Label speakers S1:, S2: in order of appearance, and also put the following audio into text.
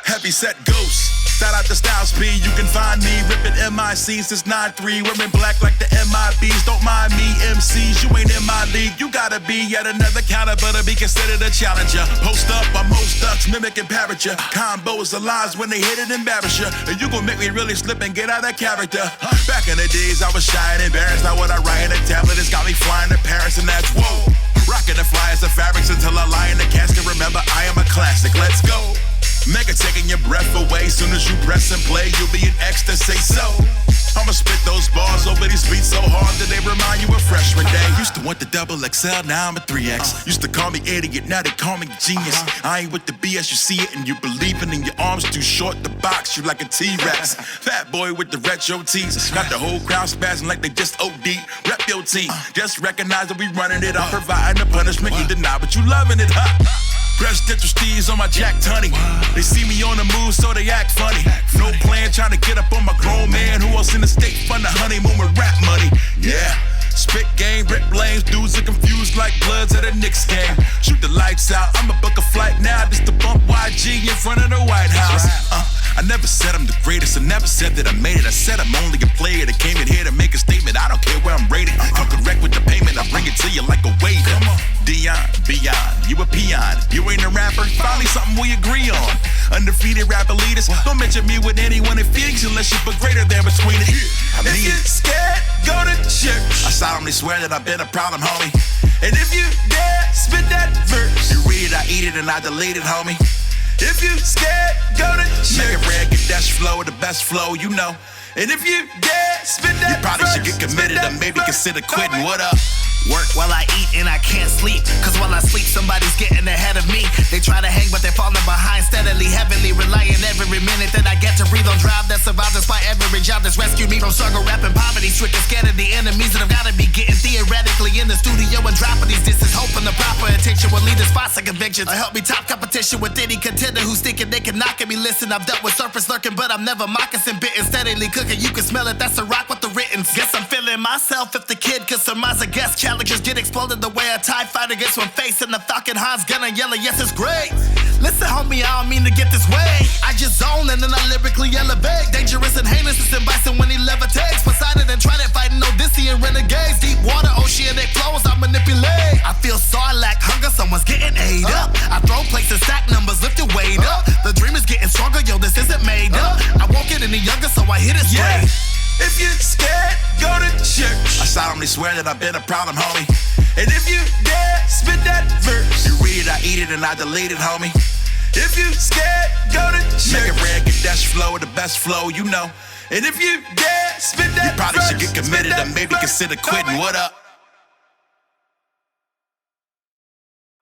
S1: Heavy set ghost. Shout out to Styles P. You can find me ripping MIC since 9-3. Wearing black like the MIBs. Don't mind me, MCs. You ain't in my league. You gotta be yet another caliber to be considered a challenger. Post up on most ducks, mimicking parrot-ya. Combos of lies when they hit it, embarrass ya. And you gon' make me really slip and get out of character. Back in the days, I was shy and embarrassed. Now what I write in a tablet has got me flying to Paris, and that's whoa. Rocking the flyers of fabrics until I lie in the casket. Remember, I am a classic. Let's go. Mega taking your breath away. Soon as you press and play, you'll be in ecstasy. So I'ma spit those bars over these beats so hard that they remind you of freshman day. Used to want the double XL, now I'm a 3X. Used to call me idiot, now they call me genius. I ain't with the BS, you see it and you believe it. And your arms too short to box you like a T-Rex. Fat boy with the retro tees. Got the whole crowd spazzing like they just OD. Rep your team, just recognize that we running it. I'm providing the punishment, you deny but you loving it, huh? Presidential steeds on my Jack Tunney. They see me on the move, so they act funny. No plan, trying to get up on my grown man. Who else in the state fund the honeymoon with rap money? Yeah. Spit game, rip lanes, dudes are confused like bloods at a Knicks game. Shoot the lights out, I'ma book a flight now just to bump YG in front of the White House. I never said I'm the greatest, I never said that I made it. I said I'm only a player that came in here to make a statement. I don't care where I'm rated, come correct with the payment. I bring it to you like a waiter. Dion, beyond, you a peon. You ain't a rapper, finally something we agree on. Undefeated rapper leaders, don't mention me with anyone in Phoenix unless you put greater than between it. I mean, if you're scared, go to church. I solemnly swear that I've been a problem, homie. And if you dare spit that verse, you read it, I eat it, and I delete it, homie. If you scared, go to church. Make it rare, get that flow, the best flow, you know. And if you dare spit that verse, you probably should get committed or maybe consider quitting. What up?
S2: Work while I eat and I can't sleep. Cause while I sleep, somebody's getting ahead of me. They try to hang, but they're falling behind steadily, heavily, relying every minute that I get to breathe on drive that survives despite every job that's rescued me from struggle, rap, and poverty. Stricken, scared of the enemies that I've gotta be getting theoretically in the studio and dropping these disses, hoping the proper attention will lead to spots of convictions. I help me top competition with any contender who's thinking they can knock at me. Listen, I've dealt with surface lurking, but I'm never moccasin bitten, steadily cooking. You can smell it, that's a rock with the written. Guess I'm feeling myself if the kid could surmise. I guess challengers get exploded the way a TIE fighter gets one face and the Falcon Han's gonna yell, yes, it's great. Listen, homie, I don't mean to get this way. I just zone and then I lyrically elevate. Dangerous and heinous, it's in bison when he levitates. Poseidon and Trident fighting Odyssean renegades. Deep water, oceanic flows, I manipulate. I feel Sarlacc hunger, someone's getting ate up. I throw places, stack numbers, lift your weight up. The dream is getting stronger, yo, this isn't made up. I won't get any younger, so I hit it straight.
S1: If you're scared, go to church. I solemnly swear that I've been a problem, homie. And if you dare spit that verse, you read it, I eat it, and I delete it, homie. If you scared, go to church. Make it rare, get that flow, the best flow, you know. And if you dare spit that verse, you probably should get committed or maybe consider quitting. What up?